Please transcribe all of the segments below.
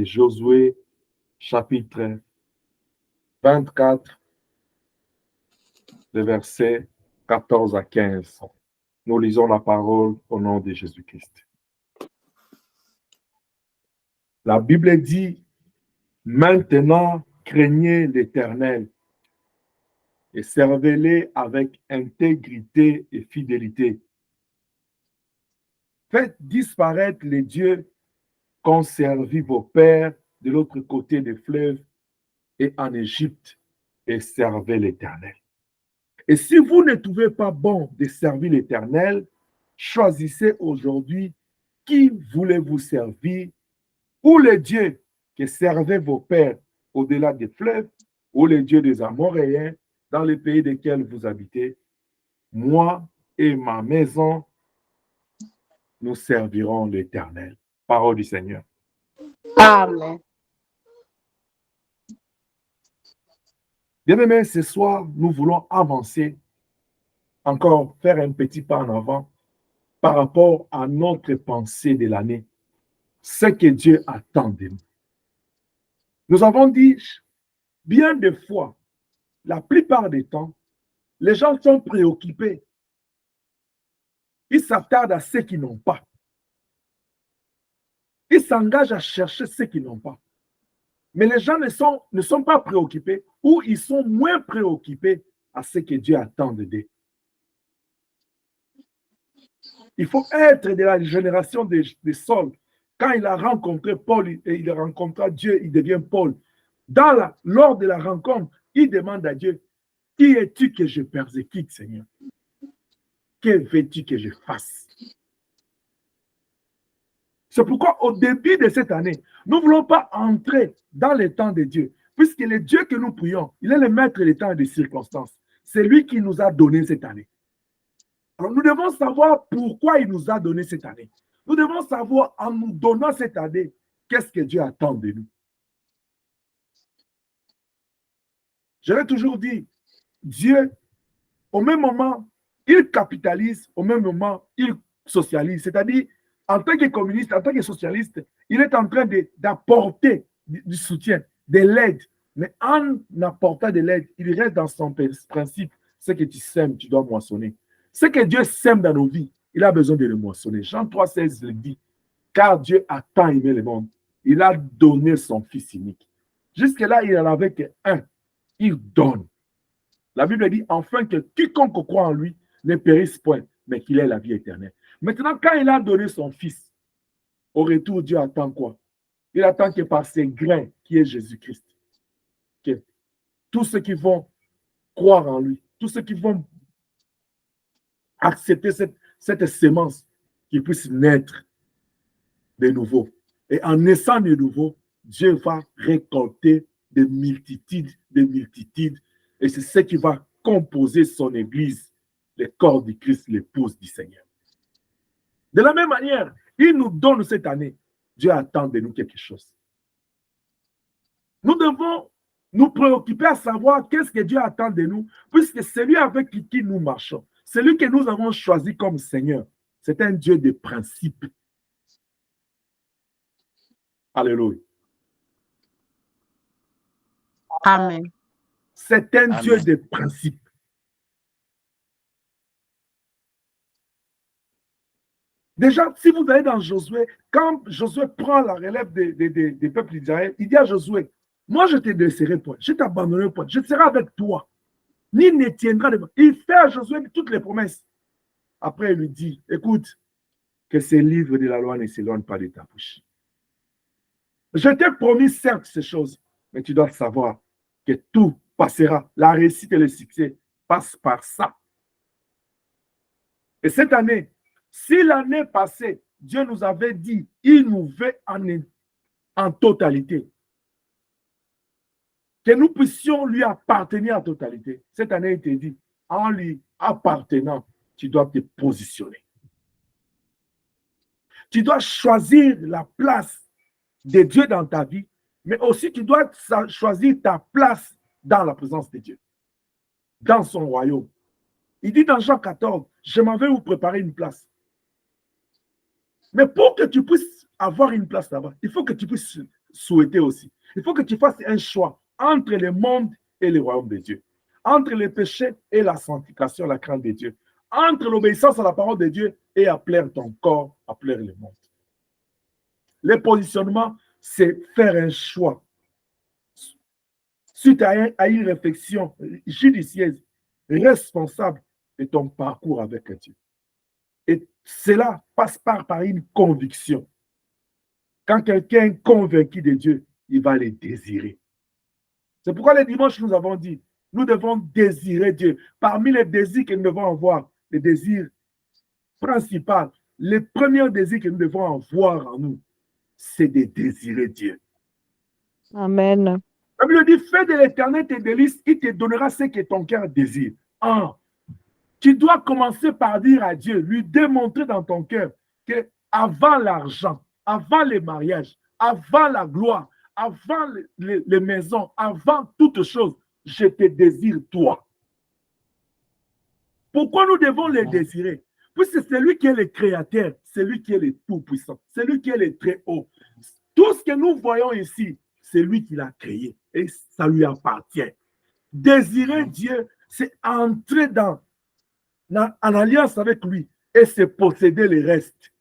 de Josué, chapitre 24, les versets 14 à 15. Nous lisons la parole au nom de Jésus-Christ. La Bible dit, « Maintenant, craignez l'Éternel et servez-le avec intégrité et fidélité. Faites disparaître les dieux qu'ont servi vos pères de l'autre côté des fleuves et en Égypte et servez l'Éternel. Et si vous ne trouvez pas bon de servir l'Éternel, choisissez aujourd'hui qui voulez-vous servir, ou les dieux que servaient vos pères au-delà des fleuves, ou les dieux des Amoréens dans les pays desquels vous habitez. Moi et ma maison, nous servirons l'Éternel. » Parole du Seigneur. Amen. Bien-aimés, ce soir, nous voulons avancer, encore faire un petit pas en avant par rapport à notre pensée de l'année, ce que Dieu attend de nous. Nous avons dit bien des fois, la plupart des temps, les gens sont préoccupés. Ils s'attardent à ce qu'ils n'ont pas. Ils s'engagent à chercher ce qu'ils n'ont pas. Mais les gens ne sont pas préoccupés ou ils sont moins préoccupés à ce que Dieu attend d'eux. Il faut être de la génération de Saul. Quand il a rencontré Paul et il a rencontré Dieu, il devient Paul. Lors de la rencontre, il demande à Dieu, « Qui es-tu que je persécute, Seigneur? Que veux-tu que je fasse? » C'est pourquoi au début de cette année, nous ne voulons pas entrer dans les temps de Dieu, puisque le Dieu que nous prions, il est le maître des temps et des circonstances. C'est lui qui nous a donné cette année. Alors nous devons savoir pourquoi il nous a donné cette année. Nous devons savoir, en nous donnant cette année, qu'est-ce que Dieu attend de nous. Je l'ai toujours dit, Dieu, au même moment, il capitalise, au même moment, il socialise. C'est-à-dire, en tant que communiste, en tant que socialiste, il est en train d'apporter du soutien, de l'aide. Mais en apportant de l'aide, il reste dans son principe. Ce que tu sèmes, tu dois moissonner. Ce que Dieu sème dans nos vies, il a besoin de le moissonner. Jean 3,16 le dit. Car Dieu a tant aimé le monde, il a donné son Fils unique. Jusque-là, il n'en avait qu'un. Il donne. La Bible dit enfin que quiconque croit en lui ne périsse point, mais qu'il ait la vie éternelle. Maintenant, quand il a donné son Fils, au retour, Dieu attend quoi? Il attend que par ses grains, qui est Jésus-Christ, que tous ceux qui vont croire en lui, tous ceux qui vont accepter cette sémence, qu'ils puissent naître de nouveau. Et en naissant de nouveau, Dieu va récolter des multitudes, et c'est ce qui va composer son Église, le corps du Christ, l'épouse du Seigneur. De la même manière, il nous donne cette année, Dieu attend de nous quelque chose. Nous devons nous préoccuper à savoir qu'est-ce que Dieu attend de nous, puisque c'est lui avec qui nous marchons. C'est lui que nous avons choisi comme Seigneur. C'est un Dieu de principe. Alléluia. Amen. C'est un Dieu de principe. Déjà, si vous allez dans Josué, quand Josué prend la relève des peuples d'Israël, il dit à Josué, moi je te laisserai point, je t'abandonnerai point, je serai avec toi. Ni ne tiendra devant. Il fait à Josué toutes les promesses. Après, il lui dit, écoute, que ces livres de la loi ne s'éloignent pas de ta bouche. Je t'ai promis certes ces choses, mais tu dois savoir que tout passera. La réussite et le succès passent par ça. Et cette année, si l'année passée, Dieu nous avait dit, il nous veut en totalité, que nous puissions lui appartenir en totalité. Cette année, il te dit, en lui appartenant, tu dois te positionner. Tu dois choisir la place de Dieu dans ta vie, mais aussi tu dois choisir ta place dans la présence de Dieu, dans son royaume. Il dit dans Jean 14, je m'en vais vous préparer une place. Mais pour que tu puisses avoir une place là-bas, il faut que tu puisses souhaiter aussi. Il faut que tu fasses un choix entre le monde et le royaume de Dieu, entre le péché et la sanctification, la crainte de Dieu, entre l'obéissance à la parole de Dieu et à plaire ton corps, à plaire le monde. Le positionnement, c'est faire un choix suite à une réflexion judicieuse, responsable de ton parcours avec Dieu. Et cela passe par une conviction. Quand quelqu'un est convaincu de Dieu, il va le désirer. C'est pourquoi les dimanches, nous avons dit, nous devons désirer Dieu. Parmi les désirs que nous devons avoir, les désirs principaux, les premiers désirs que nous devons avoir en nous, c'est de désirer Dieu. Amen. La Bible dit, fais de l'Éternel tes délices, il te donnera ce que ton cœur désire. Tu dois commencer par dire à Dieu, lui démontrer dans ton cœur que avant l'argent, avant les mariages, avant la gloire, avant les maisons, avant toute chose, je te désire toi. Pourquoi nous devons les désirer? Puisque c'est lui qui est le créateur, c'est lui qui est le tout-puissant, c'est lui qui est le très haut. Tout ce que nous voyons ici, c'est lui qui l'a créé et ça lui appartient. Désirer Dieu, c'est entrer en alliance avec lui et c'est posséder le reste.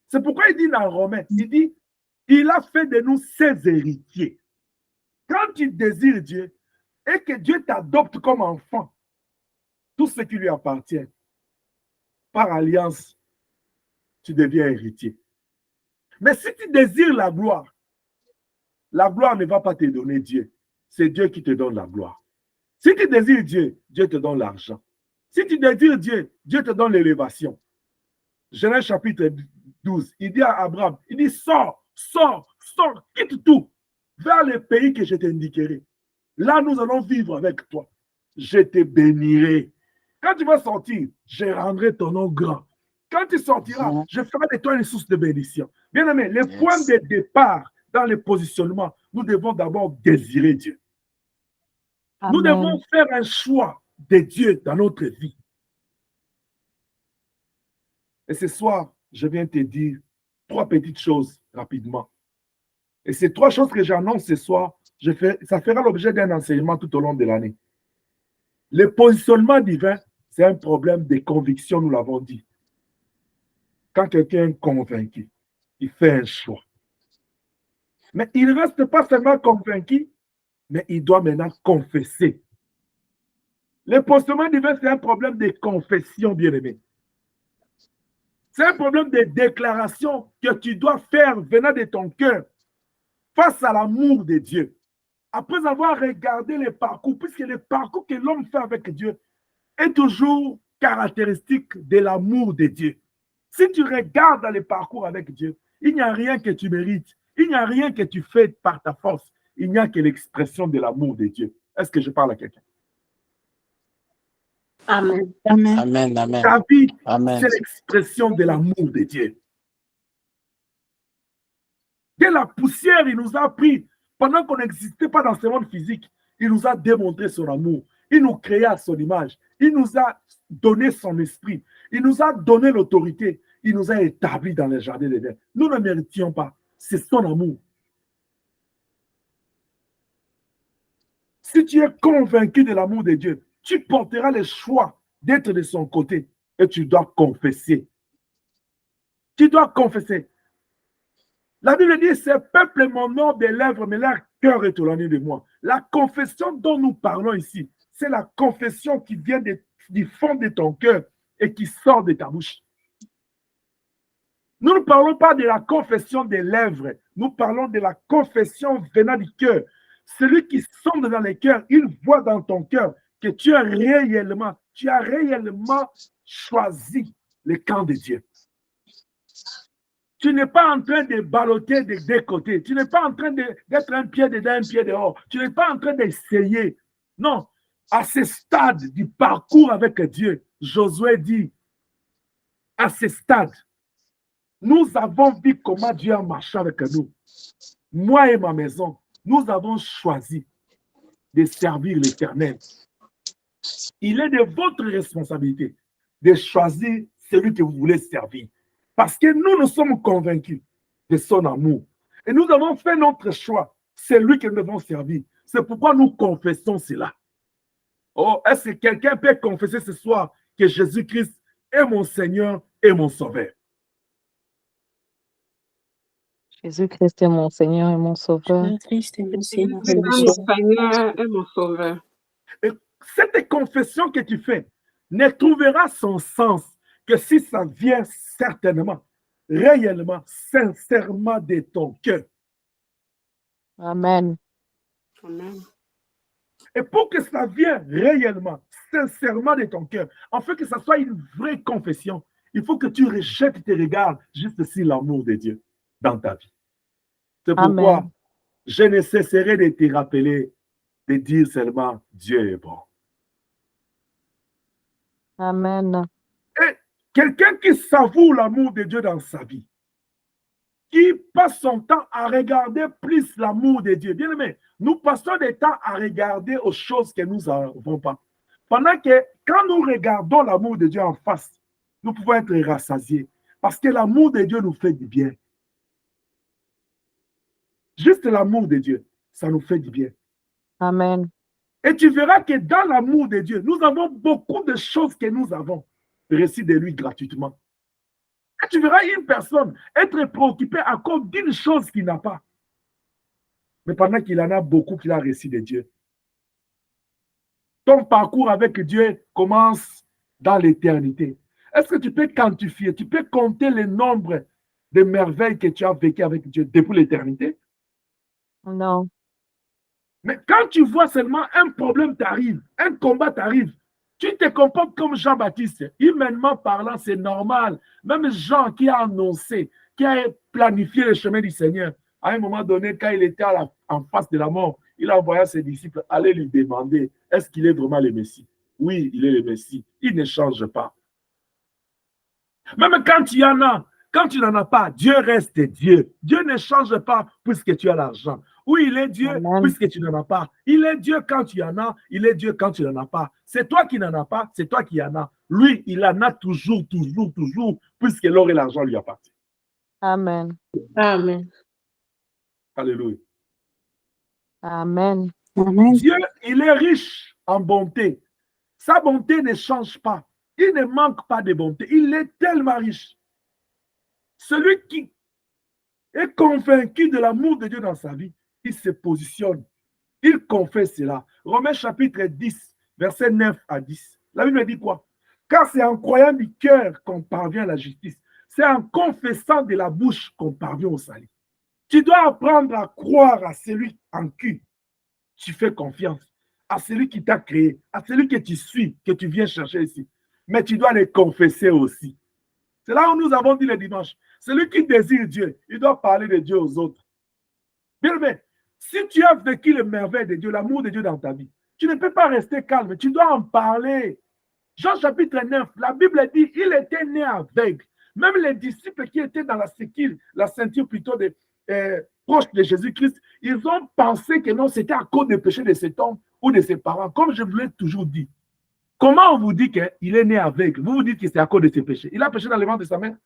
C'est pourquoi il dit dans Romains, il dit, il a fait de nous ses héritiers. Quand tu désires Dieu et que Dieu t'adopte comme enfant, tout ce qui lui appartient, par alliance, tu deviens héritier. Mais si tu désires la gloire ne va pas te donner Dieu. C'est Dieu qui te donne la gloire. Si tu désires Dieu, Dieu te donne l'argent. Si tu désires Dieu, Dieu te donne l'élévation. Genèse chapitre 12, il dit à Abraham, il dit, sors, quitte tout, vers le pays que je t'indiquerai. Là, nous allons vivre avec toi. Je te bénirai. Quand tu vas sortir, je rendrai ton nom grand. Quand tu sortiras, je ferai de toi une source de bénédiction. Bien aimé, le point de départ dans le positionnement, nous devons d'abord désirer Dieu. Amen. Nous devons faire un choix de Dieu dans notre vie. Et ce soir, je viens te dire 3 petites choses rapidement. Et ces 3 choses que j'annonce ce soir, ça fera l'objet d'un enseignement tout au long de l'année. Le positionnement divin, c'est un problème de conviction, nous l'avons dit. Quand quelqu'un est convaincu, il fait un choix. Mais il ne reste pas seulement convaincu, mais il doit maintenant confesser. Le positionnement divin, c'est un problème de confession, bien-aimé. C'est un problème de déclaration que tu dois faire venant de ton cœur face à l'amour de Dieu. Après avoir regardé le parcours, puisque le parcours que l'homme fait avec Dieu est toujours caractéristique de l'amour de Dieu. Si tu regardes dans le parcours avec Dieu, il n'y a rien que tu mérites. Il n'y a rien que tu fais par ta force. Il n'y a que l'expression de l'amour de Dieu. Est-ce que je parle à quelqu'un? Amen. Amen. Amen. Amen. Ta vie, c'est l'expression de l'amour de Dieu. Dès la poussière, il nous a pris. Pendant qu'on n'existait pas dans ce monde physique, il nous a démontré son amour. Il nous créa à son image. Il nous a donné son esprit. Il nous a donné l'autorité. Il nous a établis dans les jardins d'Éden. Nous ne méritions pas. C'est son amour. Si tu es convaincu de l'amour de Dieu, tu porteras le choix d'être de son côté et tu dois confesser. Tu dois confesser. La Bible dit, ce peuple m'honore des lèvres, mais leur cœur est éloigné de moi. La confession dont nous parlons ici, c'est la confession qui vient du fond de ton cœur et qui sort de ta bouche. Nous ne parlons pas de la confession des lèvres, nous parlons de la confession venant du cœur. Celui qui sonde dans le cœur, il voit dans ton cœur que tu as réellement choisi le camp de Dieu. Tu n'es pas en train de balloter des 2 côtés. Tu n'es pas en train d'être un pied dedans, un pied dehors. Tu n'es pas en train d'essayer. Non. À ce stade du parcours avec Dieu, Josué dit, à ce stade, nous avons vu comment Dieu a marché avec nous. Moi et ma maison, nous avons choisi de servir l'Éternel. Il est de votre responsabilité de choisir celui que vous voulez servir. Parce que nous sommes convaincus de son amour. Et nous avons fait notre choix. C'est lui que nous devons servir. C'est pourquoi nous confessons cela. Oh, est-ce que quelqu'un peut confesser ce soir que Jésus-Christ est mon Seigneur et mon Sauveur? Jésus-Christ est mon Seigneur et mon Sauveur. Jésus-Christ est mon Seigneur et C'est mon mon Sauveur. Seigneur et mon Sauveur. Et cette confession que tu fais ne trouvera son sens que si ça vient certainement, réellement, sincèrement de ton cœur. Amen. Amen. Et pour que ça vienne réellement, sincèrement de ton cœur, en fait que ça soit une vraie confession, il faut que tu rejettes tes regards juste sur l'amour de Dieu dans ta vie. C'est pourquoi Amen. je ne cesserai de te rappeler, de dire seulement Dieu est bon. Amen. Et quelqu'un qui savoure l'amour de Dieu dans sa vie, qui passe son temps à regarder plus l'amour de Dieu. Bien aimé, nous passons des temps à regarder aux choses que nous n'avons pas. Pendant que quand nous regardons l'amour de Dieu en face, nous pouvons être rassasiés. Parce que l'amour de Dieu nous fait du bien. Juste l'amour de Dieu, ça nous fait du bien. Amen. Et tu verras que dans l'amour de Dieu, nous avons beaucoup de choses que nous avons reçues de lui gratuitement. Et tu verras une personne être préoccupée à cause d'une chose qu'il n'a pas. Mais pendant qu'il en a beaucoup qu'il a reçu de Dieu. Ton parcours avec Dieu commence dans l'éternité. Est-ce que tu peux quantifier, tu peux compter le nombre de merveilles que tu as vécues avec Dieu depuis l'éternité? Non. Mais quand tu vois seulement un problème t'arrive, un combat t'arrive, tu te comportes comme Jean-Baptiste. Humainement parlant, c'est normal. Même Jean qui a annoncé, qui a planifié le chemin du Seigneur, à un moment donné, quand il était en face de la mort, il a envoyé ses disciples aller lui demander, est-ce qu'il est vraiment le Messie? Oui, il est le Messie. Il ne change pas. Même quand il y en a, quand tu n'en as pas, Dieu reste Dieu. Dieu ne change pas puisque tu as l'argent. Oui, il est Dieu Amen. puisque tu n'en as pas. Il est Dieu quand tu en as, il est Dieu quand tu n'en as pas. C'est toi qui n'en as pas, c'est toi qui en as. Lui, il en a toujours, puisque l'or et l'argent lui appartiennent. Amen. Amen. Alléluia. Amen. Amen. Dieu, il est riche en bonté. Sa bonté ne change pas. Il ne manque pas de bonté. Il est tellement riche. Celui qui est convaincu de l'amour de Dieu dans sa vie, il se positionne. Il confesse cela. Romains chapitre 10, versets 9 à 10. La Bible dit quoi? Car c'est en croyant du cœur qu'on parvient à la justice. C'est en confessant de la bouche qu'on parvient au salut. Tu dois apprendre à croire à celui en qui tu fais confiance, à celui qui t'a créé, à celui que tu suis, que tu viens chercher ici. Mais tu dois les confesser aussi. C'est là où nous avons dit le dimanche. Celui qui désire Dieu, il doit parler de Dieu aux autres. Bien aimé, si tu as vécu le merveille de Dieu, l'amour de Dieu dans ta vie, tu ne peux pas rester calme, tu dois en parler. Jean chapitre 9, la Bible dit, il était né aveugle. Même les disciples qui étaient dans la ceinture plutôt proche de Jésus-Christ, ils ont pensé que non, c'était à cause des péchés de cet homme ou de ses parents. Comme je vous l'ai toujours dit, comment on vous dit qu'il est né aveugle? Vous vous dites que c'est à cause de ses péchés. Il a péché dans le ventre de sa mère.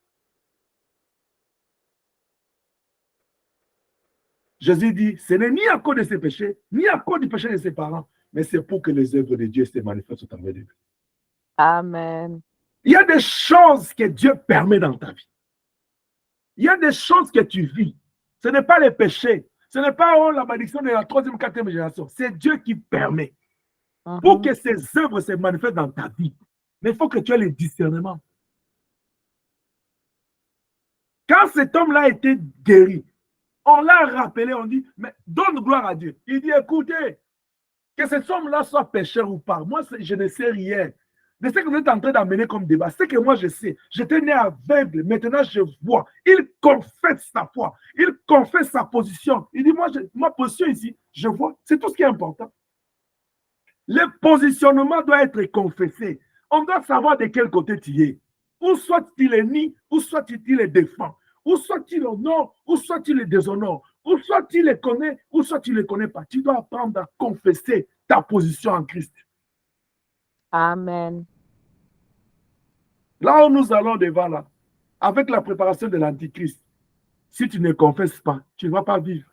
Jésus dit, ce n'est ni à cause de ses péchés, ni à cause du péché de ses parents, mais c'est pour que les œuvres de Dieu se manifestent au travers de lui. Amen. Il y a des choses que Dieu permet dans ta vie. Il y a des choses que tu vis. Ce n'est pas les péchés. Ce n'est pas la malédiction de la troisième, quatrième génération. C'est Dieu qui permet. Pour que ces œuvres se manifestent dans ta vie. Mais il faut que tu aies le discernement. Quand cet homme-là a été guéri, on l'a rappelé, on dit, mais donne gloire à Dieu. Il dit, écoutez, que cet homme-là soit pécheur ou pas, moi, je ne sais rien. De ce que vous êtes en train d'amener comme débat, c'est que moi, je sais. J'étais né aveugle, maintenant je vois. Il confesse sa foi, il confesse sa position. Il dit, moi, ma position ici, je vois. C'est tout ce qui est important. Le positionnement doit être confessé. On doit savoir de quel côté tu es. Ou soit tu les nies, ou soit tu les défends. Ou soit tu l'honores, ou soit tu les déshonores. Ou soit tu les connais, ou soit tu ne les connais pas. Tu dois apprendre à confesser ta position en Christ. Amen. Là où nous allons devant là, avec la préparation de l'Antichrist, Si tu ne confesses pas, tu ne vas pas vivre.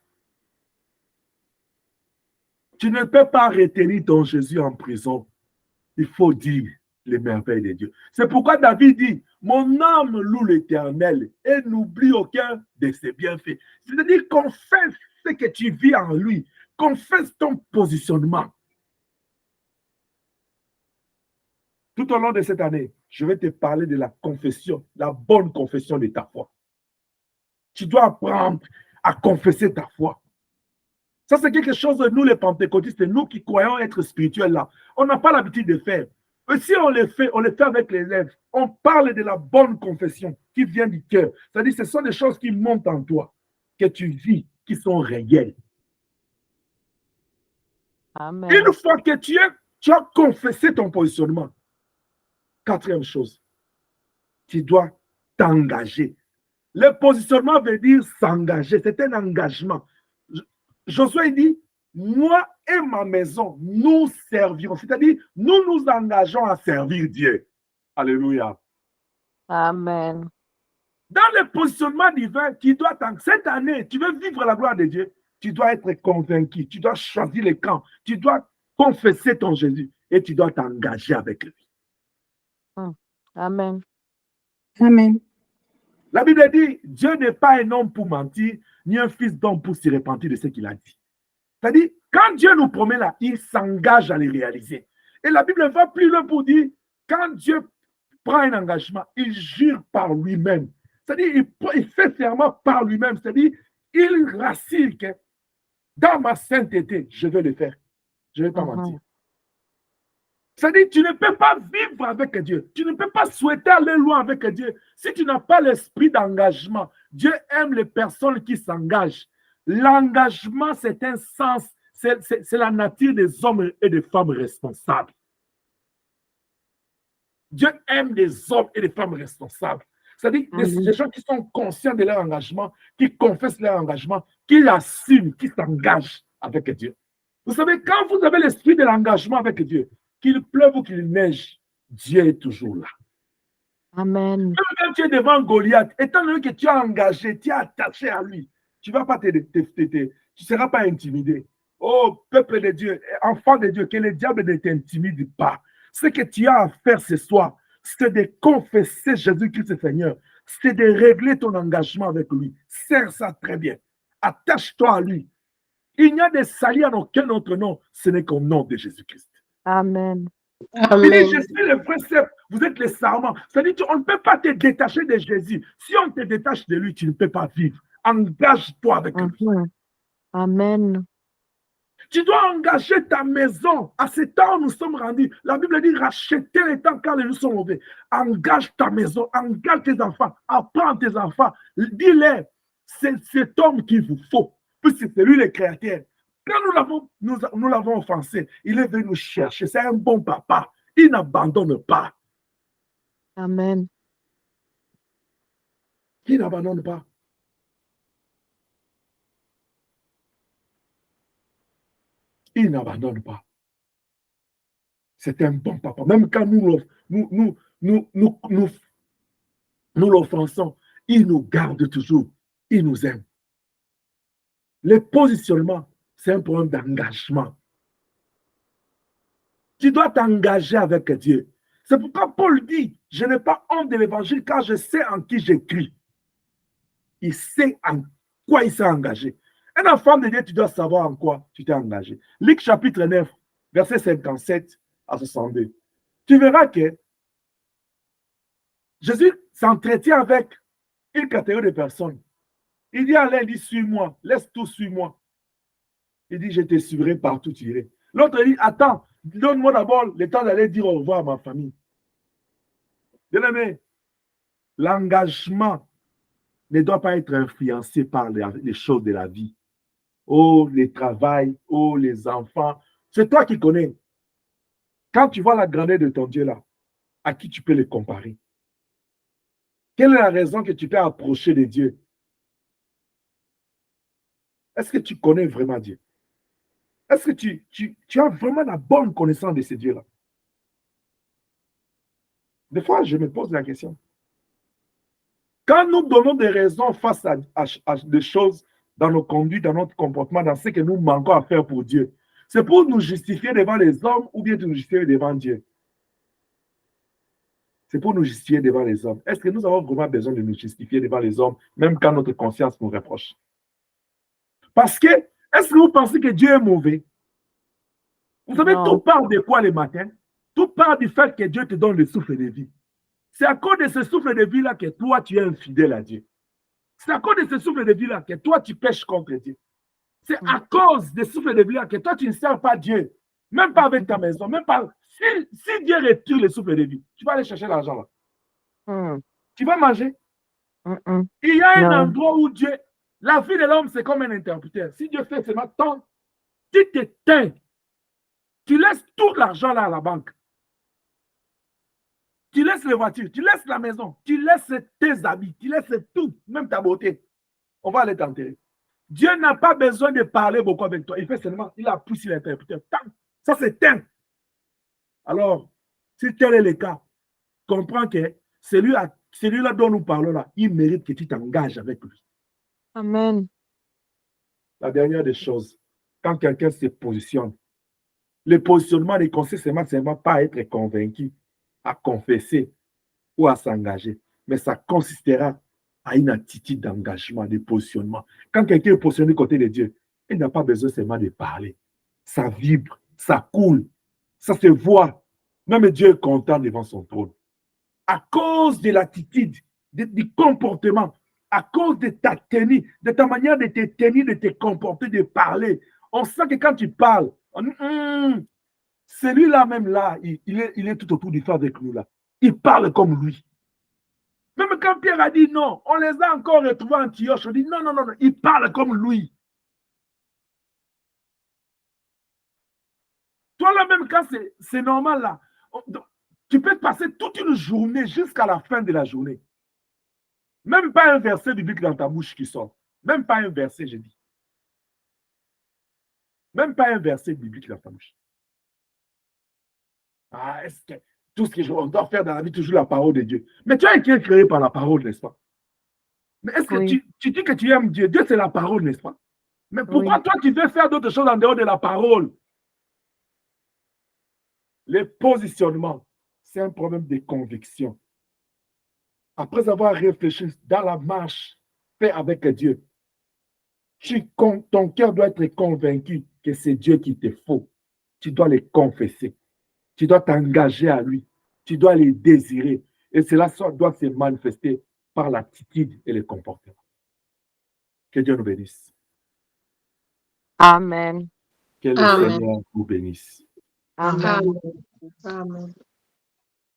Tu ne peux pas retenir ton Jésus en prison. Il faut dire les merveilles de Dieu. C'est pourquoi David dit, mon âme loue l'Éternel et n'oublie aucun de ses bienfaits. C'est-à-dire, confesse ce que tu vis en lui. Confesse ton positionnement. Tout au long de cette année, je vais te parler de la confession, la bonne confession de ta foi. Tu dois apprendre à confesser ta foi. Ça, c'est quelque chose de nous, les pentecôtistes, nous qui croyons être spirituels là. On n'a pas l'habitude de faire. Et si on le fait avec les lèvres. On parle de la bonne confession qui vient du cœur. C'est-à-dire ce sont des choses qui montent en toi, que tu vis, qui sont réelles. Amen. Une fois que tu as confessé ton positionnement, quatrième chose, tu dois t'engager. Le positionnement veut dire s'engager. C'est un engagement. Josué dit, moi et ma maison, nous servirons. C'est-à-dire, nous nous engageons à servir Dieu. Alléluia. Amen. Dans le positionnement divin, cette année, tu veux vivre la gloire de Dieu, tu dois être convaincu, tu dois choisir le camp, tu dois confesser ton Jésus et tu dois t'engager avec lui. Amen. Amen. La Bible dit, Dieu n'est pas un homme pour mentir, ni un fils d'homme pour se repentir de ce qu'il a dit. C'est-à-dire, quand Dieu nous promet là, il s'engage à les réaliser. Et la Bible va plus loin pour dire, quand Dieu prend un engagement, il jure par lui-même. C'est-à-dire, il fait serment par lui-même. C'est-à-dire, il rassure que dans ma sainteté, je vais le faire. Je ne vais pas mentir. C'est-à-dire, tu ne peux pas vivre avec Dieu. Tu ne peux pas souhaiter aller loin avec Dieu si tu n'as pas l'esprit d'engagement. Dieu aime les personnes qui s'engagent. L'engagement, c'est un sens, c'est la nature des hommes et des femmes responsables. Dieu aime des hommes et des femmes responsables. C'est-à-dire des gens qui sont conscients de leur engagement, qui confessent leur engagement, qui l'assument, qui s'engagent avec Dieu. Vous savez, quand vous avez l'esprit de l'engagement avec Dieu, qu'il pleuve ou qu'il neige, Dieu est toujours là. Amen. Même quand tu es devant Goliath, étant donné que tu es engagé, tu es attaché à lui, tu ne vas pas tu seras pas intimidé. Oh, peuple de Dieu, enfant de Dieu, que le diable ne t'intimide pas. Ce que tu as à faire ce soir, c'est de confesser Jésus-Christ Seigneur. C'est de régler ton engagement avec lui. Serre ça très bien. Attache-toi à lui. Il n'y a de salut en aucun autre nom, ce n'est qu'au nom de Jésus-Christ. Amen. Il dit, je suis le vrai cep, vous êtes les sarments. C'est-à-dire, on ne peut pas te détacher de Jésus. Si on te détache de lui, tu ne peux pas vivre. Engage-toi avec lui. Amen. Tu dois engager ta maison. À ce temps où nous sommes rendus, la Bible dit rachetez les temps car les jours sont mauvais. Engage ta maison, engage tes enfants, apprends tes enfants. Dis-leur, c'est cet homme qu'il vous faut, puisque c'est lui le créateur. Quand nous l'avons offensé, il est venu nous chercher. C'est un bon papa. Il n'abandonne pas. Amen. Il n'abandonne pas. Il n'abandonne pas. C'est un bon papa. Même quand nous l'offensons, il nous garde toujours. Il nous aime. Le positionnement, c'est un problème d'engagement. Tu dois t'engager avec Dieu. C'est pourquoi Paul dit, je n'ai pas honte de l'évangile car je sais en qui j'écris. Il sait en quoi il s'est engagé. Un enfant de Dieu, tu dois savoir en quoi tu t'es engagé. Luc chapitre 9, verset 57 à 62. Tu verras que Jésus s'entretient avec une catégorie de personnes. Il dit à l'un, il dit, suis-moi, laisse tout, suis-moi. Il dit, je te suivrai partout tu irais. L'autre dit, attends, donne-moi d'abord le temps d'aller dire au revoir à ma famille. Bien-aimé, l'engagement ne doit pas être influencé par les choses de la vie. Oh, les travail, oh, les enfants. C'est toi qui connais. Quand tu vois la grandeur de ton Dieu là, à qui tu peux le comparer? Quelle est la raison que tu peux approcher de Dieu? Est-ce que tu connais vraiment Dieu? Est-ce que tu as vraiment la bonne connaissance de ce Dieu-là? Des fois, je me pose la question. Quand nous donnons des raisons face à des choses dans nos conduites, dans notre comportement, dans ce que nous manquons à faire pour Dieu, c'est pour nous justifier devant les hommes ou bien nous justifier devant Dieu. C'est pour nous justifier devant les hommes. Est-ce que nous avons vraiment besoin de nous justifier devant les hommes, même quand notre conscience nous reproche? Parce que, est-ce que vous pensez que Dieu est mauvais? Vous savez, tout part de quoi le matin? Tout part du fait que Dieu te donne le souffle de vie. C'est à cause de ce souffle de vie-là que toi, tu es infidèle à Dieu. C'est à cause de ce souffle de vie-là que toi, tu pêches contre Dieu. C'est à cause de ce souffle de vie-là que toi, tu ne sers pas Dieu. Même pas avec ta maison, même pas. Si Dieu retire le souffle de vie, tu vas aller chercher l'argent là. Tu vas manger. Il y a un endroit où Dieu, la vie de l'homme, c'est comme un interrupteur. Si Dieu fait seulement tant, tu t'éteins. Tu laisses tout l'argent là à la banque. Tu laisses les voitures, tu laisses la maison, tu laisses tes habits, tu laisses tout, même ta beauté. On va aller t'enterrer. Dieu n'a pas besoin de parler beaucoup avec toi. Il fait seulement, il appuie sur l'interrupteur. Ça s'éteint. Alors, si tel est le cas, comprends que celui-là dont nous parlons là, il mérite que tu t'engages avec lui. Amen. La dernière des choses, quand quelqu'un se positionne, le positionnement ne consiste seulement pas à être convaincu, à confesser ou à s'engager, mais ça consistera à une attitude d'engagement, de positionnement. Quand quelqu'un est positionné du côté de Dieu, il n'a pas besoin seulement de parler. Ça vibre, ça coule, ça se voit. Même Dieu est content devant son trône. À cause de l'attitude, du comportement, à cause de ta tenue, de ta manière de te tenir, de te comporter, de parler. On sent que quand tu parles, celui-là même là, il est tout autour du feu avec nous là. Il parle comme lui. Même quand Pierre a dit non, on les a encore retrouvés en Antioche. On dit non, il parle comme lui. Toi là même quand c'est normal là, tu peux passer toute une journée jusqu'à la fin de la journée. Même pas un verset biblique dans ta bouche qui sort. Même pas un verset, je dis. Même pas un verset biblique dans ta bouche. Ah, est-ce que tout ce qu'on doit faire dans la vie, toujours la parole de Dieu. Mais tu as été créé par la parole, n'est-ce pas? Mais est-ce que tu dis que tu aimes Dieu? Dieu, c'est la parole, n'est-ce pas? Mais pourquoi toi, tu veux faire d'autres choses en dehors de la parole? Le positionnement, c'est un problème de conviction. Après avoir réfléchi dans la marche faite avec Dieu, ton cœur doit être convaincu que c'est Dieu qui te faut. Tu dois le confesser. Tu dois t'engager à lui. Tu dois le désirer. Et cela doit se manifester par l'attitude et le comportement. Que Dieu nous bénisse. Amen. Que le Seigneur vous bénisse. Amen. Amen.